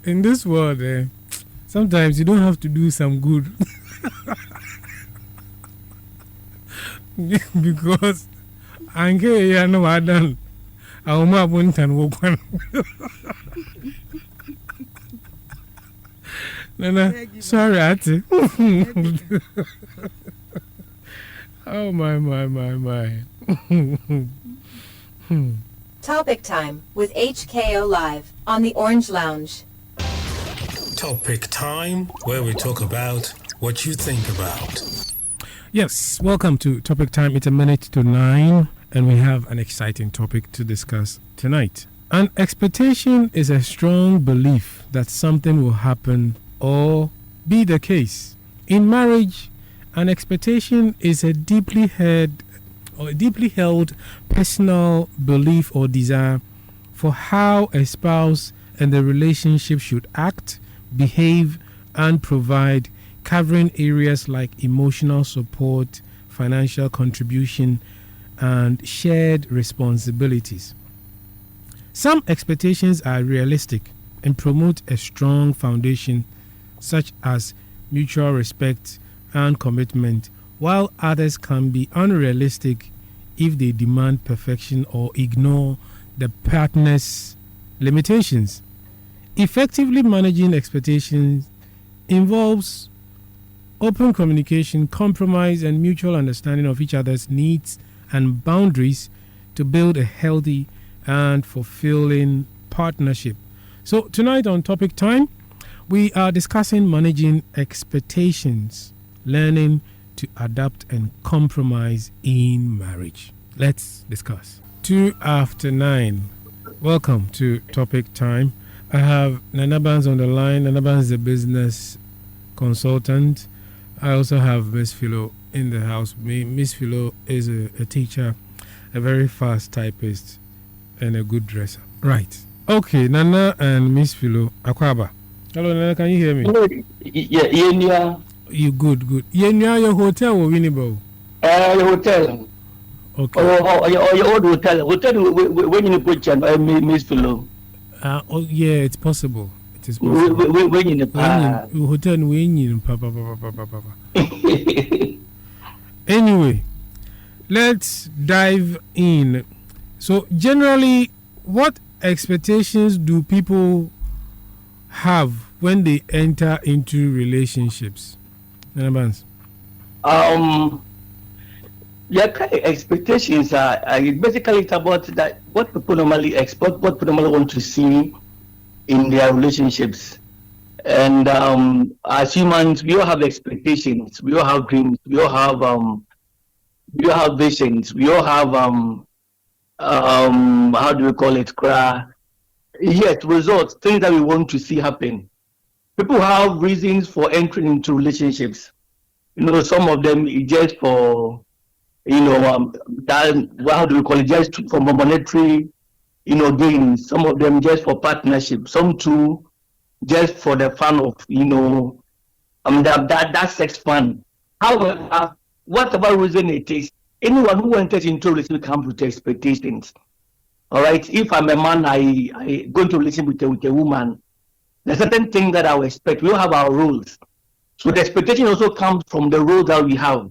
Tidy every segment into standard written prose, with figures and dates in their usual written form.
in this world, sometimes you don't have to do some good because I can't know what done. Our mom wouldn't and walk one. No, sorry, Ati. Oh my. Topic time with HKO Live on the Orange Lounge. Topic time, where we talk about what you think about. Yes, welcome to Topic Time. It's 8:09, and we have an exciting topic to discuss tonight. An expectation is a strong belief that something will happen or be the case. In marriage, an expectation is a deeply held personal belief or desire for how a spouse and the relationship should act, behave, and provide, covering areas like emotional support, financial contribution, and shared responsibilities. Some expectations are realistic and promote a strong foundation, such as mutual respect and commitment, while others can be unrealistic if they demand perfection or ignore the partner's limitations. Effectively managing expectations involves open communication, compromise, and mutual understanding of each other's needs and boundaries to build a healthy and fulfilling partnership. So tonight on Topic Time, we are discussing managing expectations, learning to adapt and compromise in marriage. Let's discuss. 2 after 9. Welcome to Topic Time. I have Nana Bans on the line. Nana Bans is a business consultant. I also have Miss Philo in the house. Miss Philo is a teacher, a very fast typist, and a good dresser. Right. Okay, Nana and Miss Philo. Akwaba. Hello, Nana, can you hear me? Yeah. You good. Your hotel or Winnipeg? Your hotel. Okay. Your old hotel. Hotel when you put Miss Philo. Yeah, it's possible. It is possible. When you hotel when papa. Anyway, let's dive in. So generally, what expectations do people have when they enter into relationships? Their expectations are basically it's about that what people normally expect, what people normally want to see in their relationships. And as humans, we all have expectations, we all have dreams, we all have visions, we all have how do we call it? Yes, results, things that we want to see happen. People have reasons for entering into relationships. Some of them just for that, how do we call it? Just for monetary, gains. Some of them just for partnership. Some too, just for the fun of, that sex fun. However, whatever reason it is, anyone who enters into a relationship comes with expectations. All right. If I'm a man, I go into a relationship with a woman. There's certain things that I will expect. We all have our rules. So the expectation also comes from the rules that we have.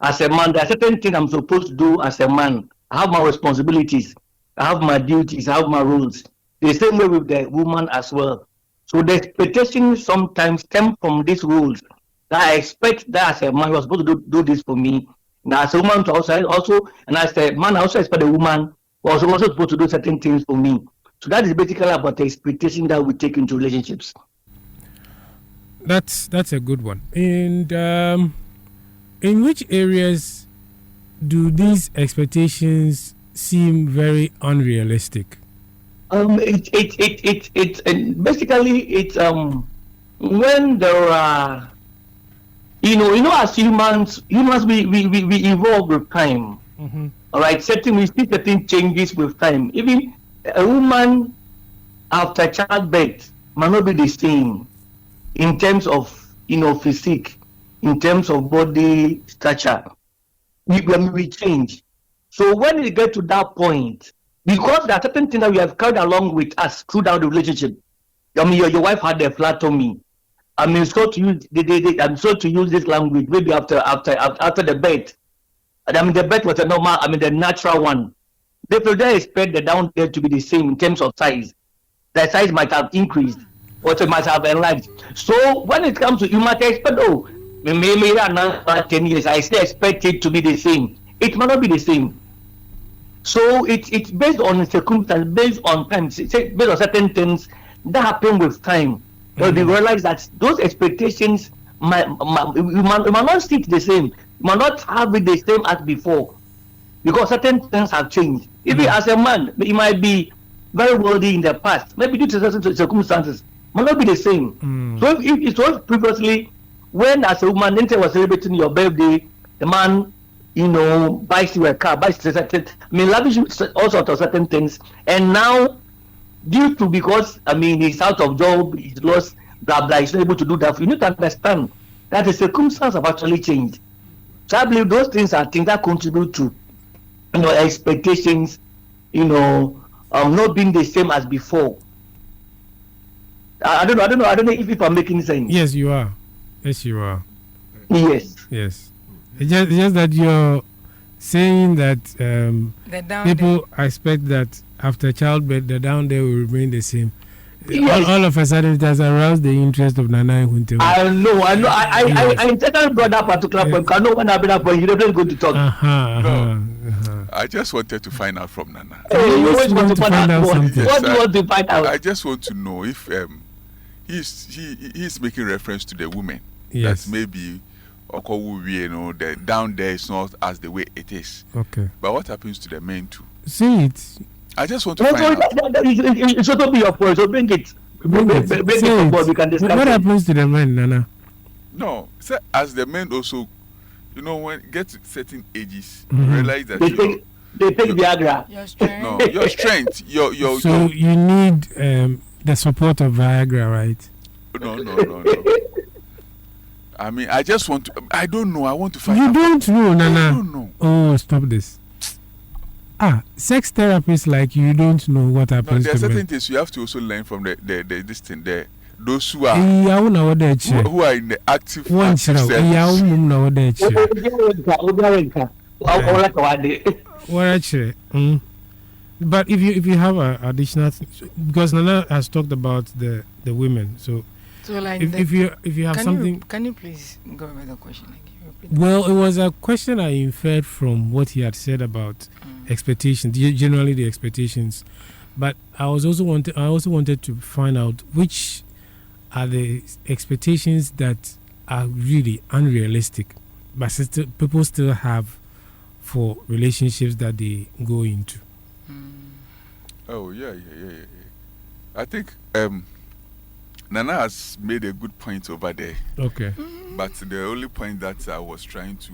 As a man, there are certain things I'm supposed to do as a man. I have my responsibilities. I have my duties. I have my rules. The same way with the woman as well. So the expectations sometimes stem from these rules. That I expect that as a man, you're supposed to do this for me. Now as a woman also, and as a man, I also expect the woman was also supposed to do certain things for me. So that is basically about the expectation that we take into relationships. That's a good one. And in which areas do these expectations seem very unrealistic? It's when there are as humans we evolve with time. Mm-hmm. All right, we see certain changes with time. Even a woman after childbirth might not be the same in terms of physique, in terms of body stature. We change. So when we get to that point, because there are certain things that we have carried along with us throughout the relationship, I mean, your wife had a flat tummy. I mean, so to use I'm so to use this language maybe after the birth. And I mean, the birth was a normal. I mean, the natural one. Therefore, they expect the down there to be the same in terms of size. The size might have increased, or it might have enlarged. So when it comes to, you might expect, oh, maybe another 10 years, I still expect it to be the same. It might not be the same. So it's based on circumstances, based on time, based on certain things that happen with time. So they realize that those expectations you might not see it the same, you might not have it the same as before, because certain things have changed. Even as a man, you might be very wealthy in the past, maybe due to certain circumstances, might not be the same. So if it was previously, when as a woman, then was celebrating your birthday, the man, buys you a car, buys certain, lavish all sorts of certain things, and now, because he's out of job, he's lost, blah blah, he's not able to do that. You need to understand that the circumstances have actually changed. So I believe those things are things that contribute to, expectations, not being the same as before. I don't know if I'm making sense. Yes, you are. Yes, you are. Yes. Yes. It's just that you're saying that people expect that after childbirth, the down there will remain the same. Yes. All of a sudden, it has aroused the interest of Nana Hunter. I know. I intentionally brought that particular point. I know when I bring that point, you're not going to talk. I just wanted to find out from Nana. What do you want to find out? I just want to know if he's making reference to the women. Yes. That maybe the down there is not as the way it is. Okay. But what happens to the men too? See it. I just want to find out. It should be your point, so bring it. Bring it forward, we can discuss. What happens to the men, Nana? No, as the men also, when get to certain ages, realize that they take Viagra. Your strength. No, your strength. So you need the support of Viagra, right? No. I mean, I just want to. I don't know. I want to find out. You don't know, Nana. I don't know. Oh, stop this. Sex therapists like you don't know what happens there to are certain men. things you have to also learn from this thing there. Those who are who are in the active service. But if you have additional, because Nana has talked about the women, so like if you have something, can you please go over the question again? Well, it was a question I inferred from what he had said about expectations, generally the expectations. But I also wanted to find out which are the expectations that are really unrealistic, but people still have for relationships that they go into. Oh yeah. I think Nana has made a good point over there. Okay. But the only point that I was trying to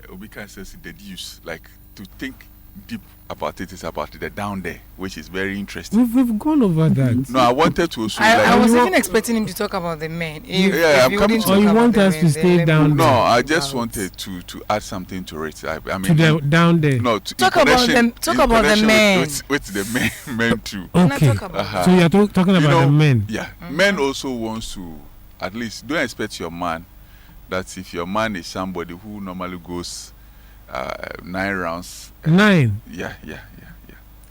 Obika says deduce, like to think deep about it, is about the down there, which is very interesting. We've gone over that. No, I wanted to also. I was even expecting him to talk about the men. I'm coming to. Or you want us to stay down there? No, I just wanted to add something to it. I mean, to the down there. No, talk about them. Talk about the men. With the men too. Okay. So you're talking about the men. Yeah, men also wants to. At least don't expect your man that if your man is somebody who normally goes 9 rounds. 9? Yeah.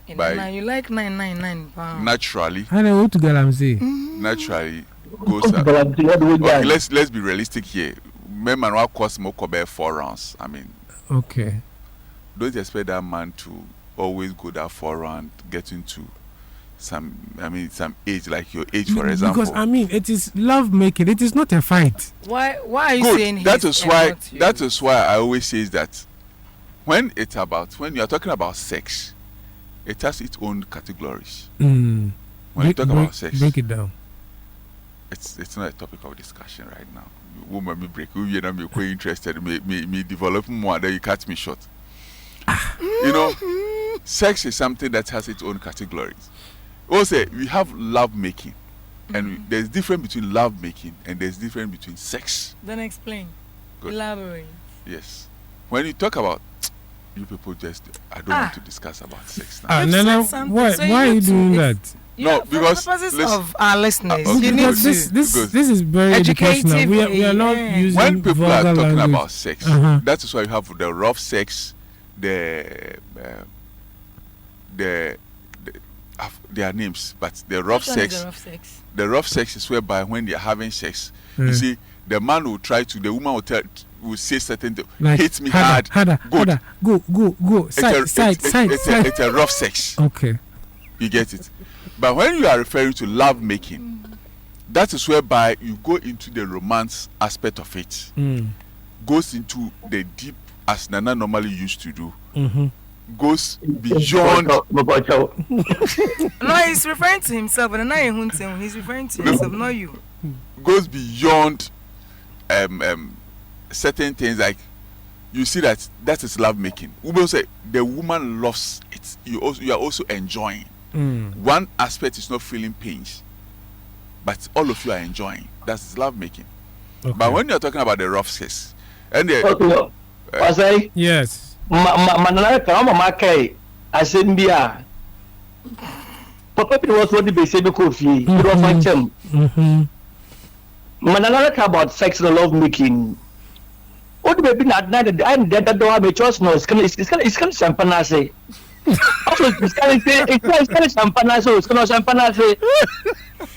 Now you like 999 pounds. Naturally. I know what to get. I'm saying. Naturally goes. Okay, let's be realistic here. Men man will cost more 4 rounds. I mean. Okay. Don't expect that man to always go that 4 round, get into some age, like your age, for example. Because it is love making. It is not a fight. Why are you saying that is why I always say that when you are talking about sex, it has its own categories. When you talk about sex, break it down. It's not a topic of discussion right now. Woman, me break. You know, me quite interested. Me develop more. Then you cut me short. Sex is something that has its own categories. Also, we have love making, and there's difference between love making and there's difference between sex. Then explain. Good. Elaborate. Yes. When you talk about, you people I don't want to discuss about sex now. Nana, why are you doing that? No, for because the purposes of our listeners, okay, you need Because to. this is very educational. We are not yeah. using when people are vulgar talking language. about sex, that is why you have the rough sex, the their names, but the rough Which one is sex. the rough sex? The rough sex is whereby when they are having sex, you see, the man will try to, the woman will say certain things, Like, hit me hard, good. Go, side. It's a rough sex. Okay. You get it? But when you are referring to love making, that is whereby you go into the romance aspect of it. Goes into the deep, as Nana normally used to do. Goes beyond. No, he's referring to himself, and he's referring to himself, not you. Goes beyond certain things, like you see that is love making. We will say the woman loves it. You are also enjoying. One aspect is not feeling pains, but all of you are enjoying. That's love making. Okay. But when you're talking about the rough sex, and yes. Manana kama makai asembia papa bi was what be say be coffee it was my chum manana about sex and love making what be na I'm dead that do have a choice no it's kind champagne say also it's kind champagne so it's kind champagne say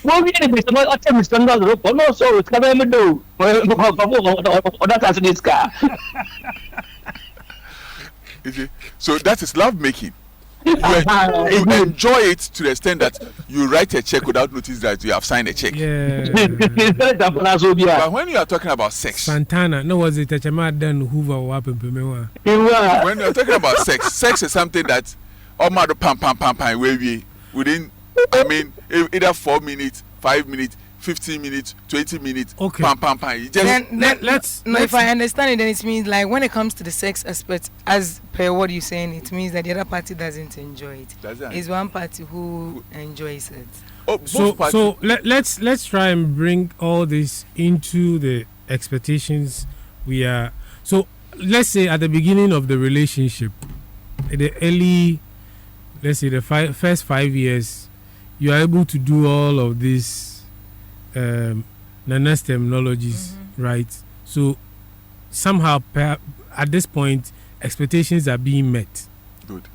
what we be so much attempt to stand no so it's kind of do that as this car. So that is love making. You enjoy it to the extent that you write a check without notice that you have signed a check. Yeah. But when you are talking about sex, Santana, no, was it a chama then Hoover or Wappen Pemewa? when you are talking about sex is something that mother pam within, I mean, either 4 minutes, 5 minutes, 15 minutes, 20 minutes, okay. Pam. Let's if I understand it, then it means like when it comes to the sex aspect, as per what you're saying, it means that the other party doesn't enjoy it. It's one party who enjoys it. So let's try and bring all this into the expectations we are. So let's say at the beginning of the relationship, the early, let's say the first 5 years, you are able to do all of this. Nana's terminologies, right? So somehow at this point expectations are being met. Good.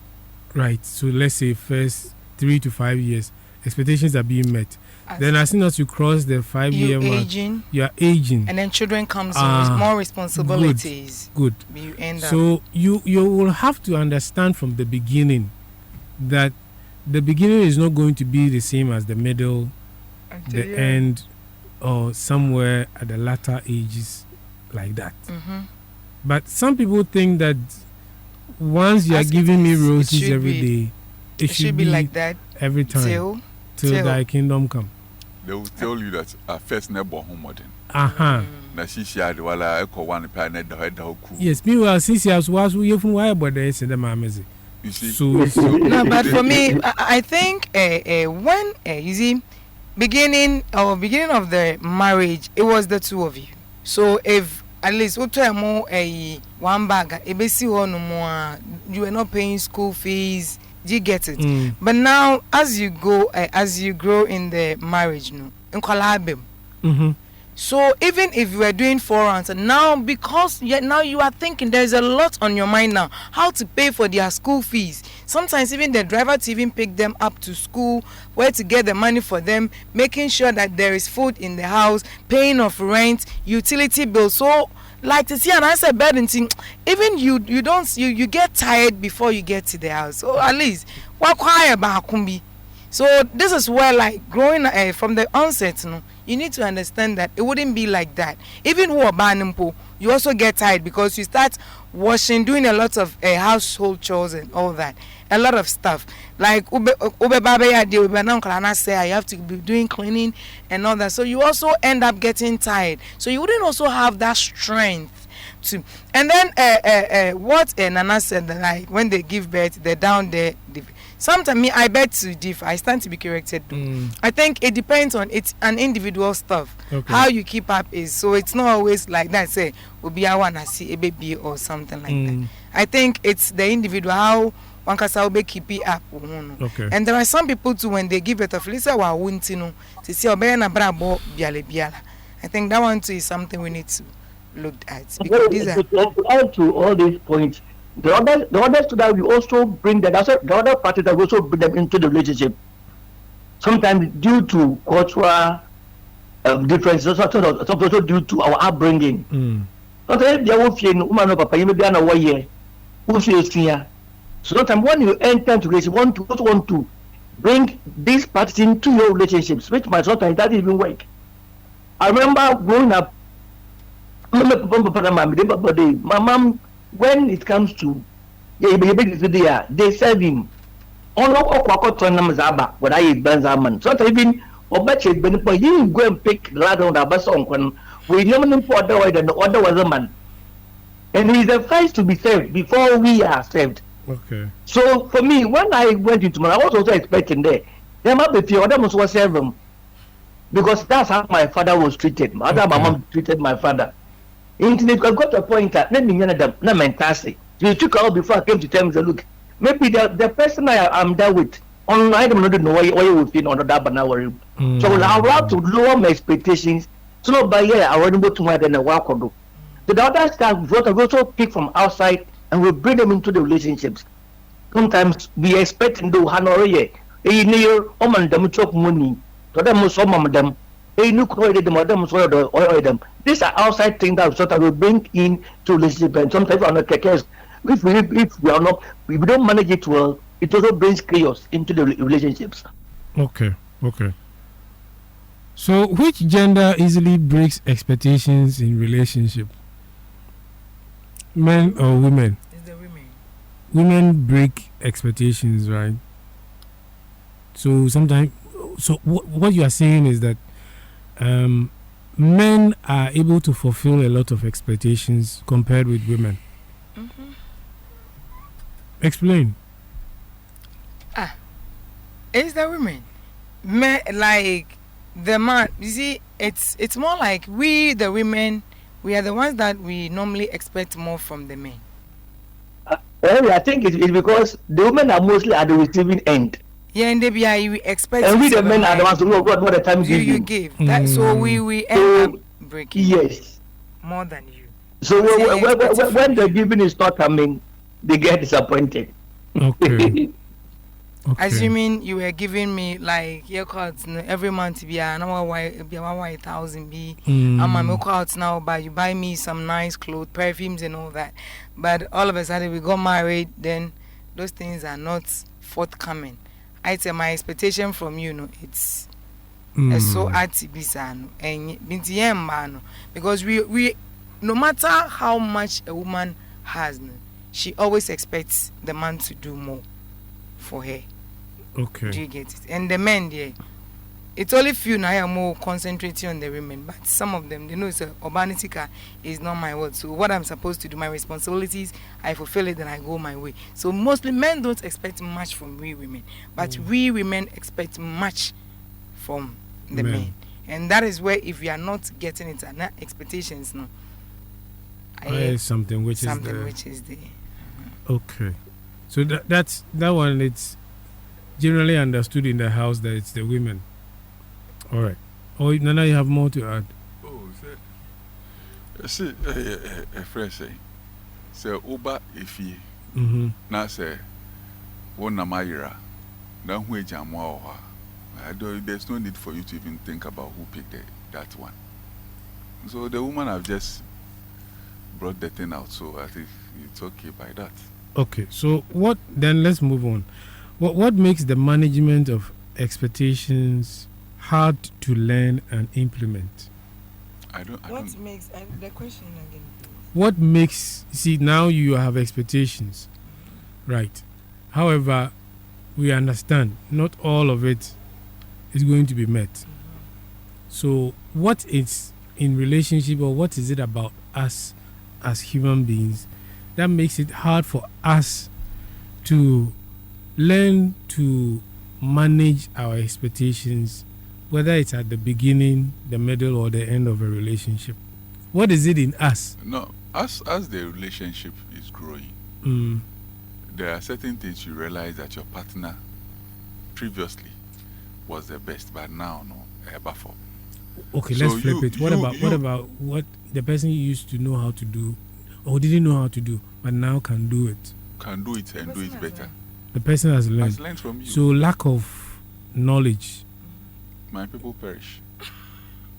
Right. So let's say first 3 to 5 years expectations are being met. Then as soon as you cross the 5-year mark, you are aging, and then children comes with more responsibilities. Good. You end up. So you will have to understand from the beginning that the beginning is not going to be the same as the middle, the end, or somewhere at the latter ages like that. But some people think that once you are giving me roses every day, it should be like that every time till thy kingdom come. They will tell you that first neighbor home modern. Na she shared while I echo one planet the head of yes, meanwhile, since you was you from why but they said the mammazy. You see, no, but for me, I think when you see beginning of the marriage, it was the two of you. So if at least more one bag, you were not paying school fees. Do you get it? But now, as you grow in the marriage, so even if you were doing 4 rounds, and now because now you are thinking there's a lot on your mind now, how to pay for their school fees. Sometimes even the driver to even pick them up to school, where to get the money for them, making sure that there is food in the house, paying of rent, utility bills. So like to see an answer bed and thing, even you get tired before you get to the house. So at least what quiet about kumbi. So this is where like growing from the onset, you need to understand that it wouldn't be like that. Even who are banimpo, you also get tired because you start washing, doing a lot of household chores and all that, a lot of stuff. Like you have to be doing cleaning and all that. So you also end up getting tired. So you wouldn't also have that strength to. And then what Nana said, that like when they give birth, they're down there. Sometimes I bet to differ. I stand to be corrected. I think it depends on it's an individual stuff. Okay. How you keep up is so it's not always like that. Say, "Obi, I wanna see a baby" or something like that. I think it's the individual how one kasa will keep it up. Okay. And there are some people too when they give it a Felisa wa wuntino to see obey na brabo biala. I think that one too is something we need to look at because these are to add to all these points. The others to that we also bring the other party that we also bring them into the relationship. Sometimes due to cultural differences, sometimes also due to our upbringing. Sometimes they will feel woman or papa, you may be on a way here. So sometimes when you enter into relationship, you also want to bring these parties into your relationships, which might sometimes that even work. I remember growing up, my mom, when it comes to they serve him. What I eat Benjamin. So even Obache Benipo, he go and pick lad on the bus on we normally for other way than the other was a man. And he's the first to be saved before we are saved. Okay. So for me, when I went into my, I was also expecting there might be few other ones was serve because that's how my father was treated. My mom treated my father. It got to a point that let me know them not fantastic. So you took out before I came to terms and look. Maybe the person I'm there with on I don't know why you would feel on that but now worry. So I have to lower my expectations. So no by year I already go to more than a walk or do. The other staff we also pick from outside and we bring them into the relationships. Sometimes we expect them to hanore near them chop money. To them some of them. These are outside things that sort of we bring in to relationship and sometimes on the case if we don't manage it well, it also brings chaos into the relationships. Okay. So which gender easily breaks expectations in relationship? Men or women? It's the women. Women break expectations, right? So sometimes, what you are saying is that men are able to fulfill a lot of expectations compared with women. Explain. It's the women. Men, like the man. You see, it's more like we the women. We are the ones that we normally expect more from the men. I think it's because the women are mostly at the receiving end. Yeah, and they we expect. And we the men are the ones who know what the time you give. That so we end up breaking. Yes. More than you. So when the giving is not coming, they get disappointed. Okay. Assuming you were giving me like your cards every month be an hour 1,000 be I'm my cards now but you buy me some nice clothes, perfumes and all that. But all of a sudden we got married, then those things are not forthcoming. I say my expectation from you, it's so artificial and because we no matter how much a woman has, she always expects the man to do more for her. Okay. Do you get it? And the men, it's only few now are more concentrating on the women, but some of them they know it's a urbanity is not my word. So what I'm supposed to do, my responsibilities, I fulfill it, then I go my way. So mostly men don't expect much from we women, but we women expect much from the men. And that is where if we are not getting it, not expectations, no. Something which is there. Okay. So that one, it's generally understood in the house that it's the women. All right. Oh, Nana, you have more to add? Oh, see, a friend say, Oba ifi. Na say, one namayira. Now who jamwa. There's no need for you to even think about who picked that one. So the woman have just brought the thing out. So I think it's okay by that. Okay. So what? Then let's move on. What makes the management of expectations hard to learn and implement? What makes the question again? What makes now you have expectations, right? However, we understand not all of it is going to be met. So, what is in relationship, or what is it about us as human beings that makes it hard for us to learn to manage our expectations, whether it's at the beginning, the middle, or the end of a relationship? What is it in us? No, as the relationship is growing, there are certain things you realize that your partner previously was the best, but now no, before. Okay, So let's flip it. What about what the person used to know how to do or didn't know how to do, but now can do it? Can do it and do it better. The person has learned. Has learned from you. So lack of knowledge. My people perish.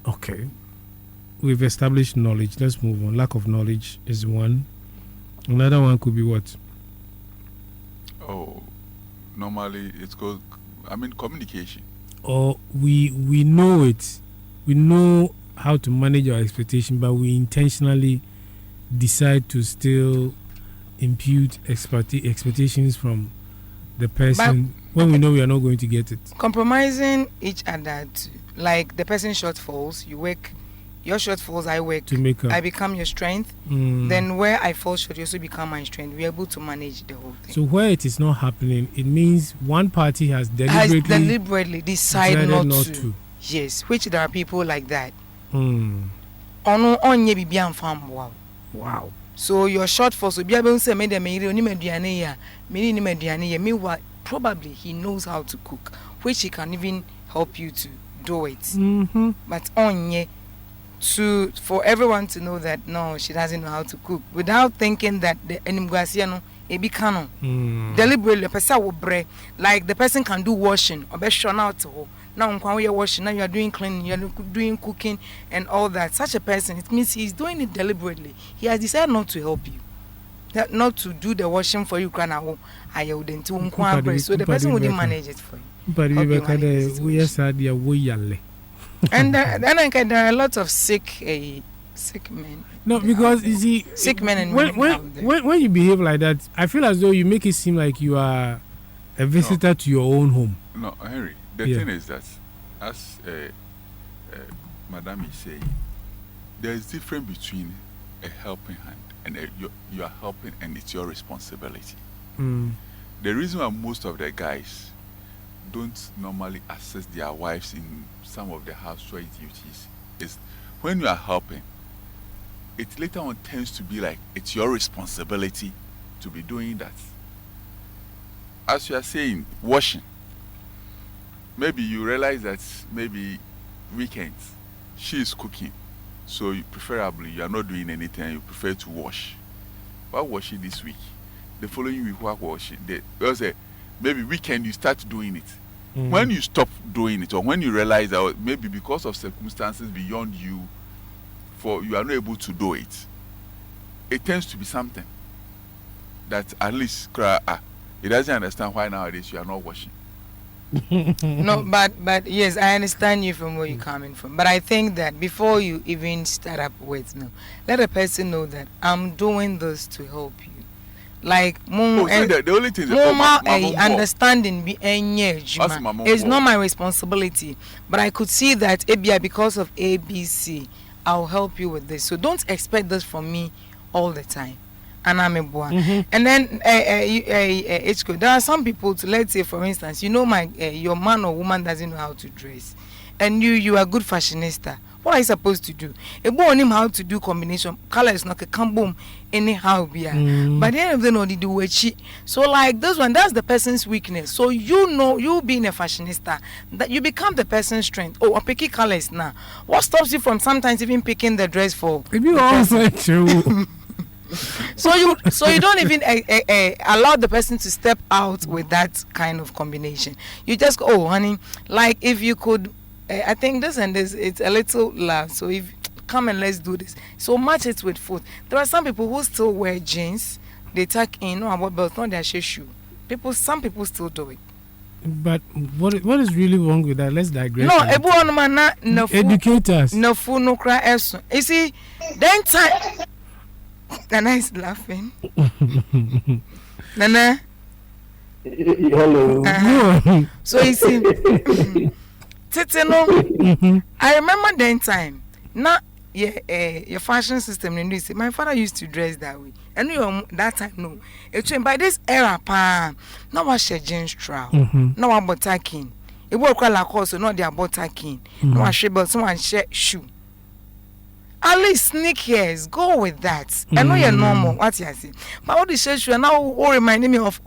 Okay. We've established knowledge. Let's move on. Lack of knowledge is one. Another one could be what? Oh, normally it's called, communication. Or we know it. We know how to manage our expectation, but we intentionally decide to still impute expectations from the person when we know we are not going to get it. Compromising each other, like the person's shortfalls, you work your shortfalls, I work to make up. I become your strength. Then where I fall short, you also become my strength. We're able to manage the whole thing. So where it is not happening, it means one party has deliberately decided not to. Yes, which there are people like that. Wow. So your shortfalls, so be able to say, probably he knows how to cook, which he can even help you to do it. But for everyone to know that no, she doesn't know how to cook, without thinking that the enimguasiano ebi kano deliberately person will break, like the person can do washing or be shown out to now when you're washing, now you are doing cleaning, you are doing cooking and all that. Such a person, it means he's doing it deliberately. He has decided not to help you, not to do the washing for you. So the person wouldn't manage it for you. But we are sad, and then I there are a lot of sick men. No, because you see, sick men and when you behave like that, I feel as though you make it seem like you are a visitor to your own home. No, Henry. The thing is that, as Madam is saying, there is difference between a helping hand and you are helping and it's your responsibility. The reason why most of the guys don't normally assist their wives in some of the household duties is when you are helping, it later on tends to be like it's your responsibility to be doing that. As you are saying, washing. Maybe you realize that maybe weekends she is cooking, so preferably you are not doing anything and you prefer to wash. Why wash it this week? The following week, why wash it? Maybe weekend you start doing it. When you stop doing it, or when you realize that maybe because of circumstances beyond you, you are not able to do it, it tends to be something that at least it doesn't understand why nowadays you are not washing. No, but yes, I understand you from where you're coming from. But I think that before you even start up with let a person know that I'm doing this to help you. Like the only thing understanding is not my responsibility. But I could see that because of ABC, I'll help you with this. So don't expect this from me all the time. And I'm a boy. And then there are some people, let's say for instance, your man or woman doesn't know how to dress, and you are a good fashionista. What are you supposed to do? A boy know how to do combination color is not a come boom anyhow be. But the end of the day, they do it. So like this one, that's the person's weakness. So you being a fashionista, that you become the person's strength. Oh, picky colors now. What stops you from sometimes even picking the dress for? You also true. So you don't even allow the person to step out with that kind of combination. You just go, oh honey, like if you could, I think this and this, it's a little loud. So if come and let's do this. So match it with food. There are some people who still wear jeans. They tuck in, no about belts, not their shoe. Some people still do it. But what is really wrong with that? Let's digress. No, everyone man no educators. No food, no cry. You see, then time. Nana is laughing. Nana. Hello. So you see, Tete, I remember then time. Now, your fashion system in this. My father used to dress that way, and that time no. By this era, now I share jeans trousers. Now I bought taking. It work like also not their bought taking. Now I share but someone share shoe. at least sneakers, go with that. I know you're normal, what you say. But all the shit you now reminding me of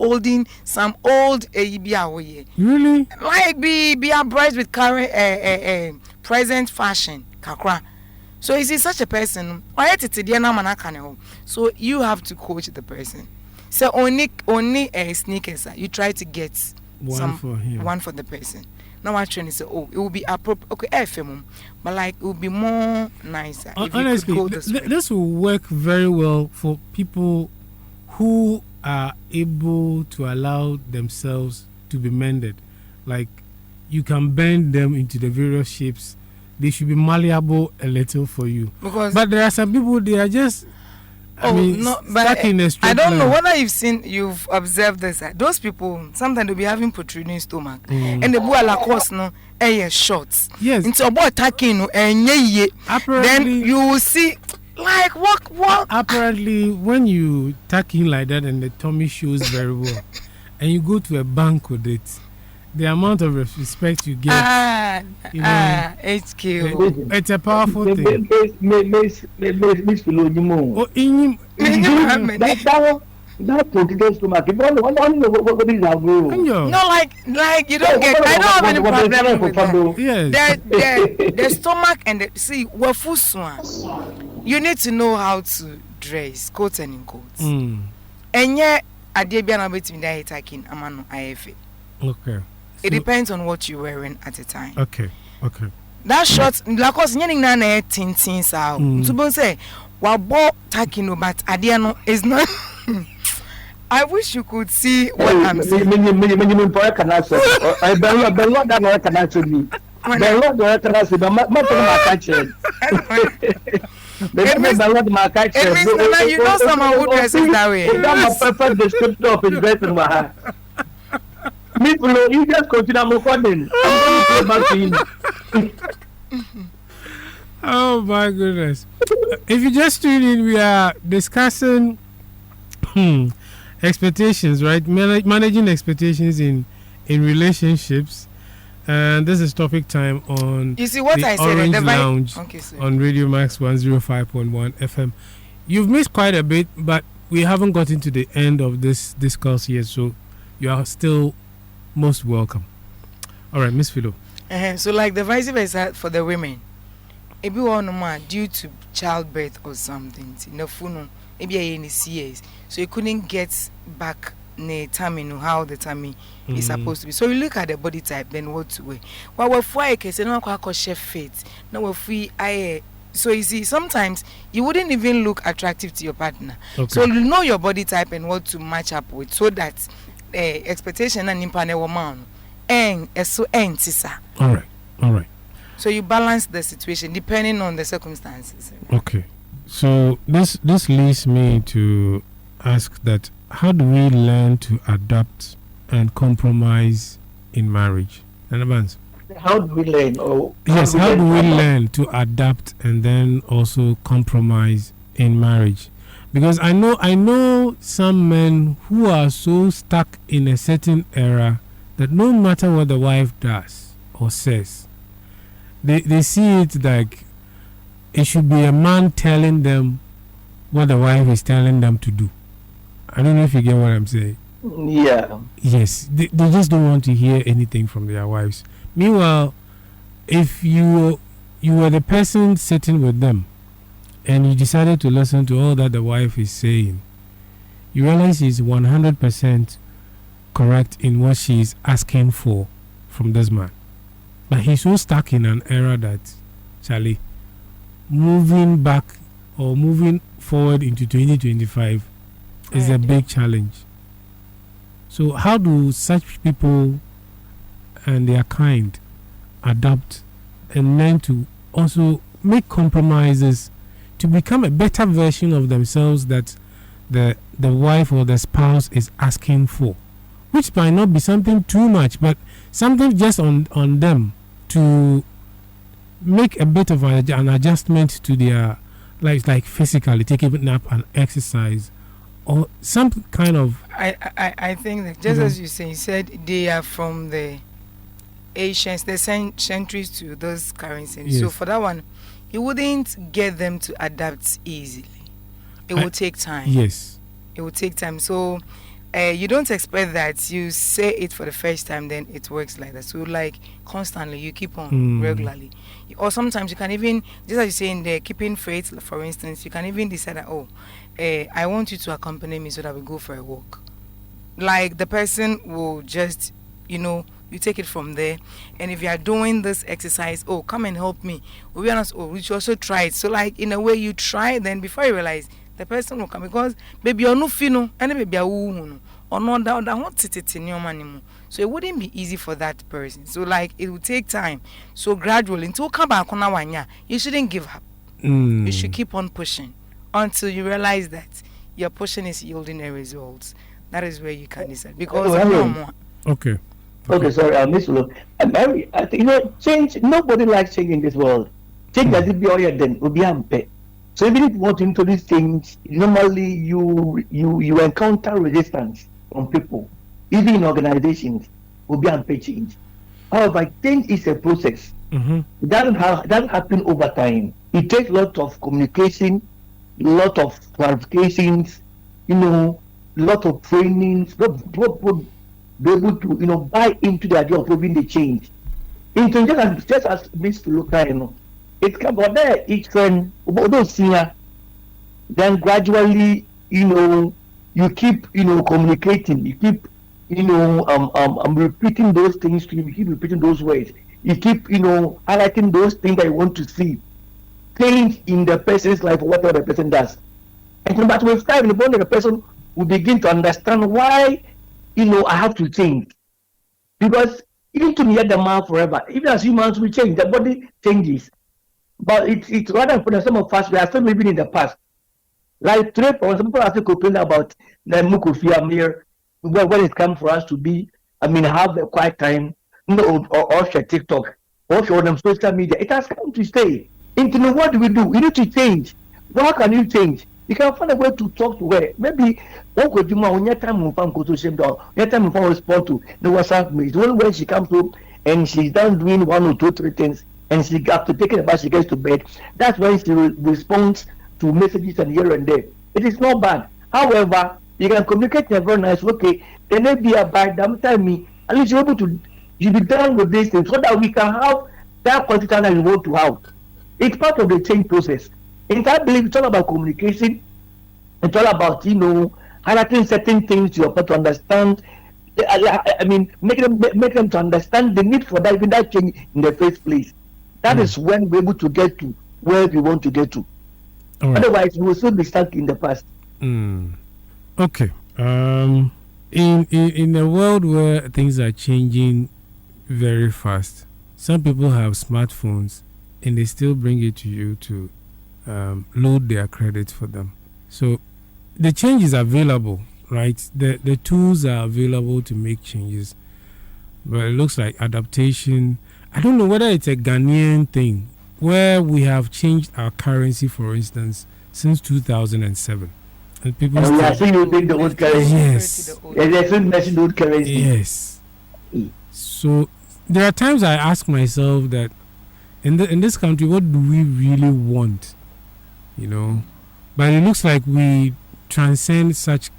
some old ABA. Really? Like be abreast with current present fashion, kakra. So is he such a person? So you have to coach the person. So only sneakers, you try to get one for the person. Now I train say, oh, it will be appropriate. Okay, FM, but like it will be more nicer. If honestly, you could go this will work very well for people who are able to allow themselves to be mended. Like you can bend them into the various shapes. They should be malleable a little for you. But there are some people, they are just stuck in a straight I don't know line. whether you've observed this. Those people sometimes they'll be having protruding stomach, and the boy la course no shorts. Yes. Into a boy attacking then you will see like what. Apparently, when you tuck in like that and the tummy shows very well, and you go to a bank with it, the amount of respect you get, HQ. It's a powerful thing. That political stomach. No, like you don't get. I don't have any problem with that. Yes. The stomach and see we're full swan. You need to know how to dress, coat and in coats. And yet, I did be an bit in the attacking amano IFA. Okay. It depends on what you're wearing at a time. Okay. That short, like us, nyering na tin sao. So, but say, while bought taking, but Adiano is not. I wish you could see what I'm saying. It means you know someone who dresses that way. That's a perfect description of his dressing. You just continue recording. I'm going to go back to him. Oh my goodness. If you just tune in, we are discussing expectations, right? Managing expectations in relationships. And this is topic time on you see what the I said, Orange the Lounge on Radio Max 105.1 FM. You've missed quite a bit, but we haven't gotten to the end of this discourse yet, so you are still most welcome. All right, Miss Philo. So like the vice versa for the women. If you want more due to childbirth or something, maybe in CS, so you couldn't get back the tummy, how the tummy is supposed to be. So you look at the body type, then what to wear. Well, we're for a case, and no chef fit. No, we're free. So you see, sometimes you wouldn't even look attractive to your partner. Okay. So you know your body type and what to match up with, so that expectation and impane woman and so sisa. All right. So you balance the situation depending on the circumstances. Okay. So this leads me to ask that how do we learn to adapt and compromise in marriage? How do we learn? How do we learn to adapt and then also compromise in marriage? Because I know some men who are so stuck in a certain era that no matter what the wife does or says, they see it like it should be a man telling them what the wife is telling them to do. I don't know if you get what I'm saying. Yeah. Yes, they just don't want to hear anything from their wives. Meanwhile, if you were the person sitting with them and you decided to listen to all that the wife is saying, you realize she's 100% correct in what she's asking for from this man. But he's so stuck in an era that, Charlie, moving back or moving forward into 2025 is a big challenge. So how do such people and their kind adapt and learn to also make compromises to become a better version of themselves that the wife or the spouse is asking for, which might not be something too much, but something just on them to make a bit of an adjustment to their lives, like physically taking a nap and exercise or some kind of. I think that just as you said they are from the Asians, the centuries to those currencies. Yes. So for that one, you wouldn't get them to adapt easily. It will take time. Yes. It will take time. So you don't expect that you say it for the first time, then it works like that. So like constantly, you keep on regularly. Or sometimes you can even, just as you say in the keeping faith, for instance, you can even decide that, I want you to accompany me so that we go for a walk. Like the person will just, you take it from there. And if you are doing this exercise, come and help me. We'll be honest, we should also try it. So like in a way you try, then before you realize, the person will come, because baby you're no fino and baby or no that so it wouldn't be easy for that person. So like it will take time. So gradually until come back on one, you shouldn't give up. You should keep on pushing until you realize that your pushing is yielding a result. That is where you can decide, because Okay, sorry, Miss Ulu. Mary, I think change. Nobody likes change in this world. Change doesn't be all then will be unpaid. So even if you want to introduce things, normally you encounter resistance from people, even in organizations, will be unpaid change. However, change is a process. It doesn't happen over time. It takes a lot of communication, a lot of clarifications, lot of trainings, people be able to buy into the idea of moving the change. Just as Miss Luka, it can be there each trend, those senior, then gradually, you keep, communicating, you keep, repeating those things to you, you keep repeating those words, you keep, highlighting those things that you want to see change in the person's life, whatever the person does. And but with time, the person will begin to understand why, I have to change. Because even to me, the man forever, even as humans, we change, the body changes. But it's rather for some of us, we are still living in the past. Like today, for some people are still complaining about the Mukufia Mir, when it comes for us to be, have a quiet time, or share TikTok, or share them social media. It has come to stay. What do? We need to change. How can you change? You can find a way to talk to her. Maybe what could you when your time will go to shame down, your time will respond to the WhatsApp me. It's only when she comes home and she's done doing 1 or 2, 3 things, and she got to take it about, she gets to bed. That's when she responds to messages and here and there. It is not bad. However, you can communicate in a very nice way. Okay, there may be a bad time me. At least you're able to be done with these things so that we can have that quality time that we want to have. It's part of the change process. And I believe it's all about communication. It's all about, highlighting certain things to your part to understand. Make them to understand the need for that change in the first place. That is when we're able to get to where we want to get to. Right. Otherwise, we will still be stuck in the past. Okay. In a world where things are changing very fast, some people have smartphones and they still bring it to you to load their credit for them. So the change is available, right? The tools are available to make changes, but it looks like adaptation. I don't know whether it's a Ghanaian thing where we have changed our currency, for instance, since 2007. And people we are still using the old currency. Yes. They're still messing the old currency. Yes. So there are times I ask myself that in this country, what do we really want? But it looks like we transcend such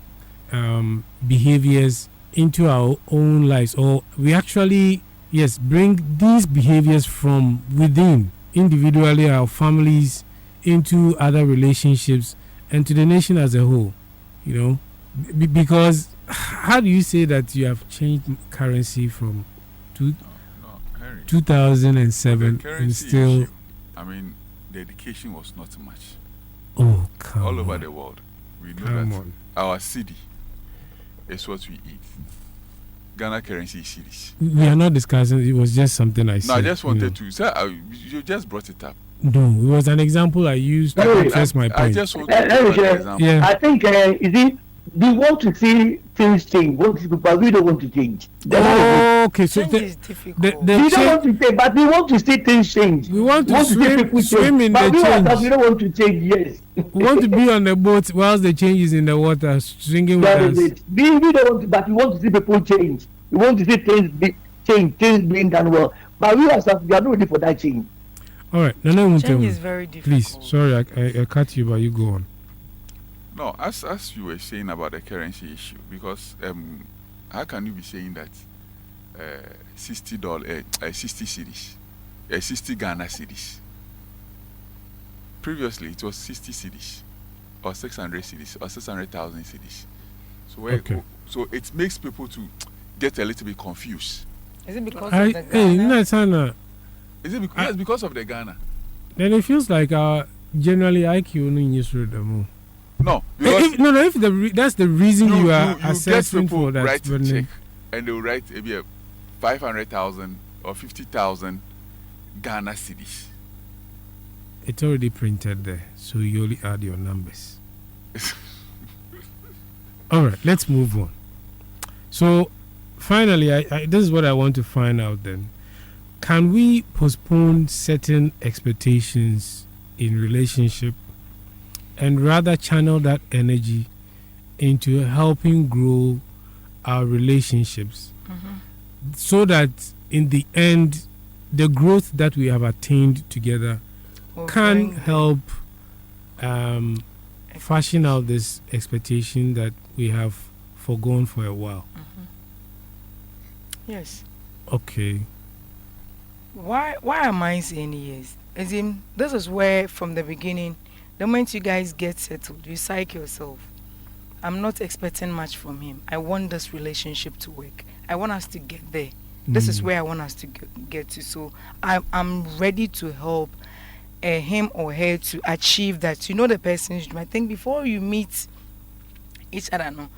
behaviors into our own lives, or we actually bring these behaviors from within, individually, our families, into other relationships and to the nation as a whole. Because how do you say that you have changed currency from 2007 and still issue, the education was not much. Oh, come all over on. the world, we know Come that on. our cedi is what we eat. Ghana currency is cedis. We are not discussing. It was just something I said. No, I just wanted to say you just brought it up. No, it was an example I used to address my point. I just wanted to give an example. Yeah. I think we want to see things change, but we don't want to change. Okay, so Change is difficult. We don't want to change, but we want to see things change. We want to see people swim in but the change. We don't want to change, yes. We want to be on the boat whilst the change is in the water, singing with That us. is it. We don't want to, but we want to see people change. We want to see things change, things being done well. But we ourselves, we are not ready for that change. All right, no, Change is very difficult. please. Sorry, I cut you, but you go on. No, as you were saying about the currency issue, because how can you be saying that $60, 60 cedis, 60 Ghana cedis? Previously, it was 60 cedis, or 600 cedis, or 600,000 cedis. So it makes people to get a little bit confused. Is it because of the Ghana? Is it because, yes, because of the Ghana? Then it feels like generally IQ in Israel. No, if that's the reason you are you assessing get people for that, write a check, and they will write maybe 500,000 or 50,000 Ghana cedis. It's already printed there, so you only add your numbers. All right, let's move on. So, finally, I this is what I want to find out then. Can we postpone certain expectations in relationship and rather channel that energy into helping grow our relationships so that in the end, the growth that we have attained together can help fashion out this expectation that we have forgone for a while? Yes. Okay. Why am I saying yes? As in, this is where from the beginning, the moment you guys get settled, you psych yourself. I'm not expecting much from him. I want this relationship to work. I want us to get there. This is where I want us to get to. So I'm ready to help him or her to achieve that. You know the person's dream. I think before you meet each other, no,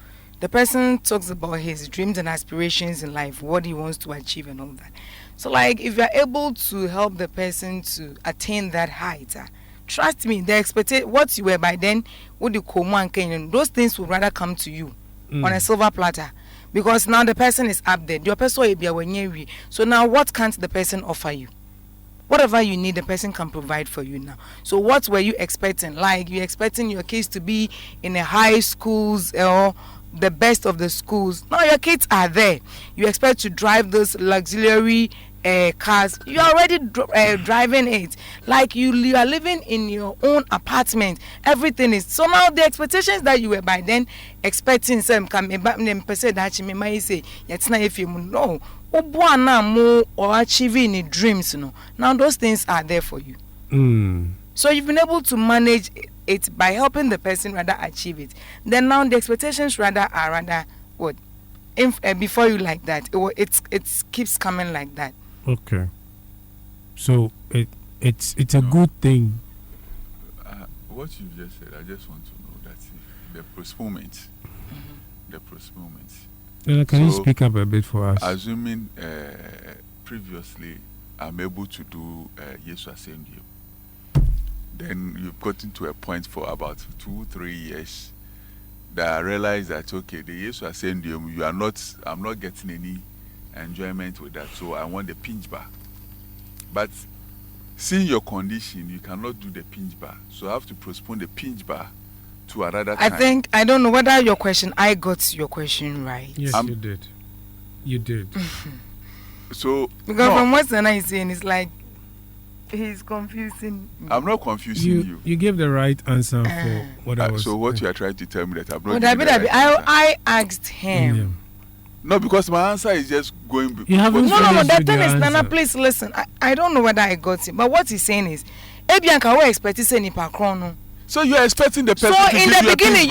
the person talks about his dreams and aspirations in life, what he wants to achieve and all that. So like if you're able to help the person to attain that height, trust me, they expected what you were by then, what you call man, those things will rather come to you on a silver platter. Because now the person is up there. Your person will be away. So now what can't the person offer you? Whatever you need, the person can provide for you now. So what were you expecting? Like you're expecting your kids to be in a high schools or the best of the schools. Now your kids are there. You expect to drive those luxury cars. You are already driving it. Like you are living in your own apartment. Everything is so now the expectations that you were by then expecting some come back them person that you may say it's not if you know or achieving your dreams, now those things are there for you. So you've been able to manage it by helping the person rather achieve it. Then now the expectations rather are rather what before you like that it keeps coming like that. Okay, so it's a good thing. What you just said, I just want to know that the postponement, Can you speak up a bit for us? Assuming previously I'm able to do yes assembly, then you've gotten to a point for about 2-3 years that I realized that okay, the yes assembly I'm not getting any enjoyment with that, so I want the pinch bar. But seeing your condition, you cannot do the pinch bar, so I have to postpone the pinch bar to another time. I don't know whether your question, I got your question right. Yes, you did. So because from what Sana is saying, it's like he's confusing me. I'm not confusing you. You gave the right answer for what I was. So what you are trying to tell me that I'm not. I asked him. Yeah. No, because my answer is just going. You haven't No. The thing is, answer. Nana, please listen. I don't know whether I got it, but what he's saying is, Ebianka, we expect to say nipa krono. So you are expecting the person so to in give the beginning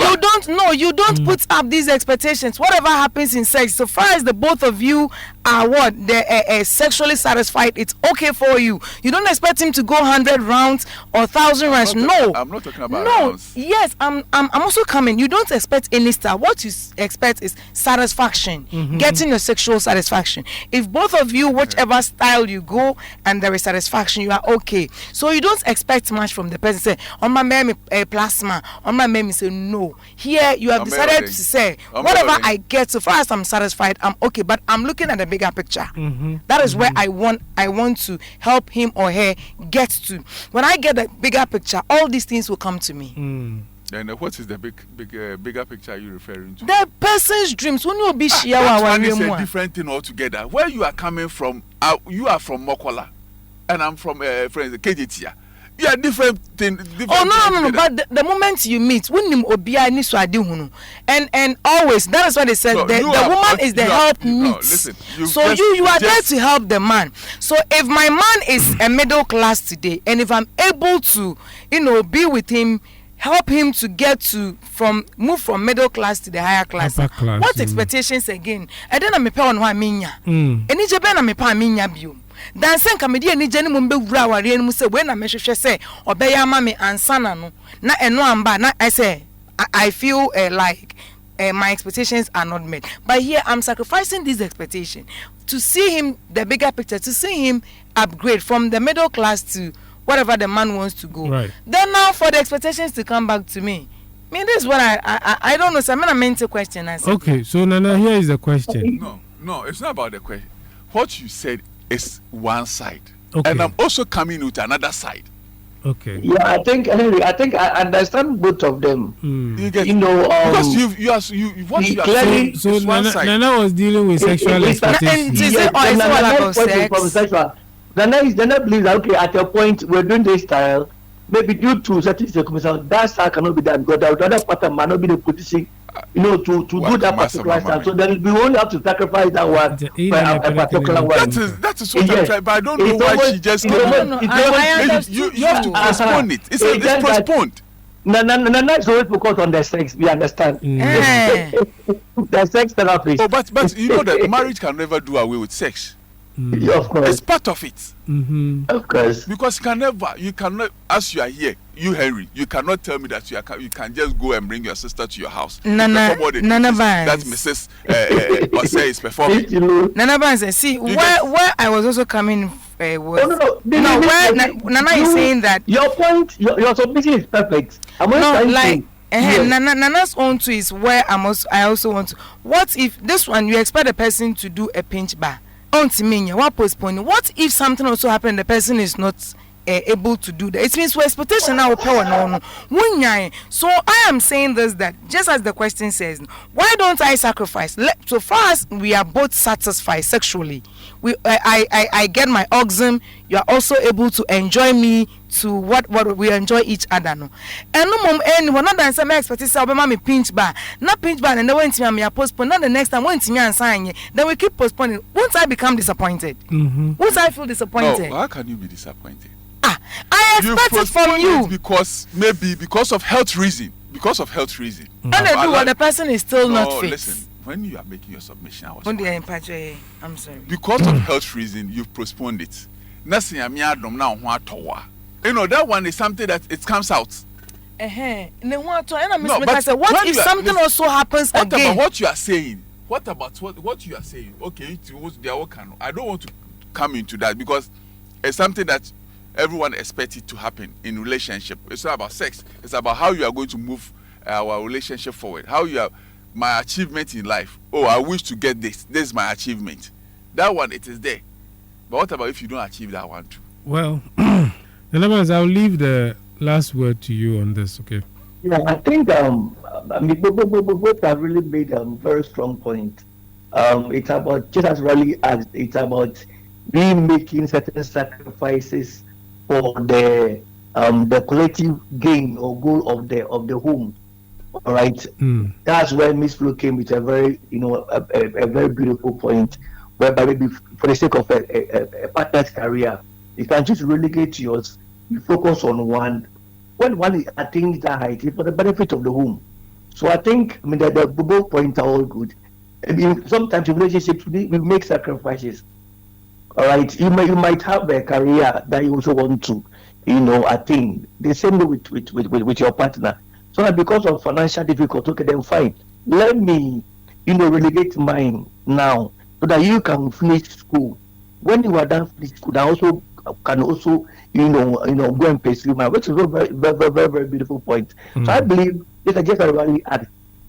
you don't put up these expectations. Whatever happens in sex, so far as the both of you are sexually satisfied, it's okay for you. You don't expect him to go 100 rounds or 1,000 rounds. No, I'm not talking about rounds. Yes, I'm also coming. You don't expect any style. What you expect is satisfaction, getting your sexual satisfaction. If both of you, whichever style you go and there is satisfaction, you are okay. So you don't expect much from the person. Say, on my meme plasma, on my meme say no. Here you have decided to say whatever I get, so far as I'm satisfied, I'm okay. But I'm looking at the bigger picture. That is where I want to help him or her get to. When I get the bigger picture, all these things will come to me. Then what is the bigger picture you referring to? The person's dreams. When you be share that one is a different thing altogether. Where you are coming from, you are from Mokola, and I'm from friends KJT. You are different thing. No. But the moment you meet, when you obia ni swadi hunu, and always that is what they said. The woman is the help meet. So you are there to help the man. So if my man is a middle class today, and if I'm able to, be with him, help him to move from middle class to the higher class. What expectations again? And then I'm a pay on one minya. And it's a ben I'm a pay minya bio. Dan sen kamedi ani jeni mumbe wura ware mu se we na mehwehwe se obeya ma me ansana no na eno amba na I say I feel like my expectations are not met, but here I'm sacrificing this expectation to see him the bigger picture, to see him upgrade from the middle class to whatever the man wants to go. Right. Then now for the expectations to come back to me, I mean, this is what I don't know. So I'm a mental question. Okay, so Nana, here is the question. No, it's not about the question. What you said is one side, okay, and I'm also coming with another side. Okay. Yeah, I think Henry, I understand both of them. You get, because what you are clearly, saying is one side. Nana was dealing with sexual expectations. Nana believes that okay, at a point we're doing this style, maybe due to certain circumstances, that style cannot be done because the other pattern might not be the producing, to do that particular style. So then we only have to sacrifice that one for a particular one. That is what I'm trying, but I don't know why she just came. You have to postpone it. It's postponed. Nana is always focused on the sex. We understand. The sex therapy. Oh, but you know that marriage can never do away with sex. Yeah, of course. It's part of it. Mm-hmm. Of course. Because you cannot, as you are here, you Henry, you cannot tell me that you can just go and bring your sister to your house. Nana that Mrs. Osei is performing. Nana Banz, see where I was also coming was Nana is saying that your point, your submission is perfect. Nana's own too is where I also want to. What if this one you expect a person to do a pinch bar? What postponing? What if something also happened? The person is not able to do that. It means we expectation now power no. So I am saying this, that just as the question says, why don't I sacrifice? So far as we are both satisfied sexually, I get my orgasm. You are also able to enjoy me to what we enjoy each other no. And no mom anyone not dance my expectation say me pinch bar. Not pinch bar and then when me postpone. Not the next time when me and sign then we keep postponing. Won't I become disappointed? Mm-hmm. Won't I feel disappointed? No, how can you be disappointed? I expect it from you because of health reason. Because of health reason. And they do what the person is still not fit. Listen, when you are making your submission, I'm sorry. Because of health reason, you've postponed it. Nothing that one is something that it comes out. What if something also happens again? What about what you are saying? What about what you are saying? Okay, I don't want to come into that because it's something that everyone expects it to happen in relationship. It's not about sex. It's about how you are going to move our relationship forward. How you are, my achievement in life. Oh, I wish to get this. This is my achievement. That one, it is there. But what about if you don't achieve that one too? Well, I'll leave the last word to you on this, okay? Yeah, I think both have really made a very strong point. It's about, just as Raleigh asked, it's about we making certain sacrifices for the collective gain or goal of the home. All right, that's where Miss Flo came with a very a very beautiful point, whereby maybe for the sake of a partner's career, you can just relegate yours. You focus on one. When one attains that height, it's for the benefit of the home. So I think the both points are all good. I mean, sometimes in relationships we make sacrifices. All right, you might have a career that you also want to, attain. The same way with your partner. So that because of financial difficulty, okay, then fine. Let me, relegate mine now so that you can finish school. When you are done finish school, I also can also, go and pursue mine, which is a very, very, very, very beautiful point. So I believe just really add,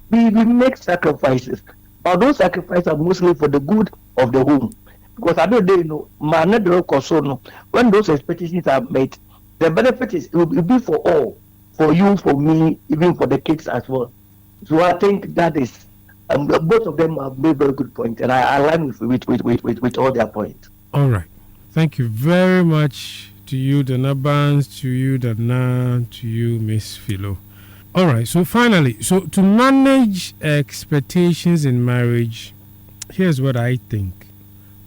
we make sacrifices, but those sacrifices are mostly for the good of the home. Because I don't when those expectations are met, the benefit will be for all. for you, for me, even for the kids as well. So I think that is both of them have made very good points, and I align with all their points. All right. Thank you very much to you, Dana Barnes, to you, Dana, to you, Miss Philo. All right. So finally, to manage expectations in marriage, here's what I think.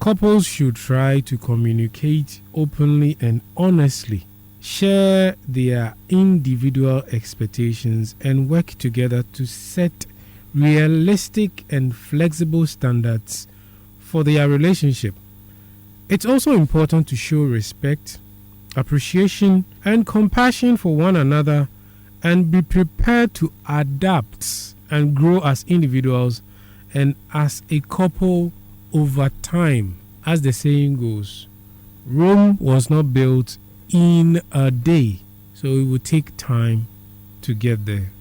Couples should try to communicate openly and honestly, share their individual expectations, and work together to set realistic and flexible standards for their relationship. It's also important to show respect, appreciation, and compassion for one another and be prepared to adapt and grow as individuals and as a couple over time. As the saying goes, Rome was not built in a day, so it will take time to get there.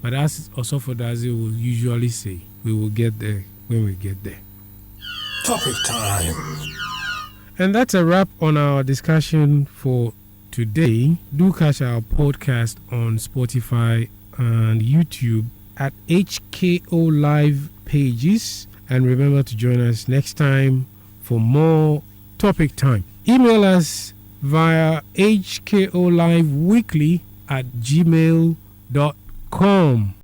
But as Osofodazi will usually say, we will get there when we get there. Topic time. And that's a wrap on our discussion for today. Do catch our podcast on Spotify and YouTube at HKO Live pages. And remember to join us next time for more Topic Time. Email us via hkoliveweekly@gmail.com.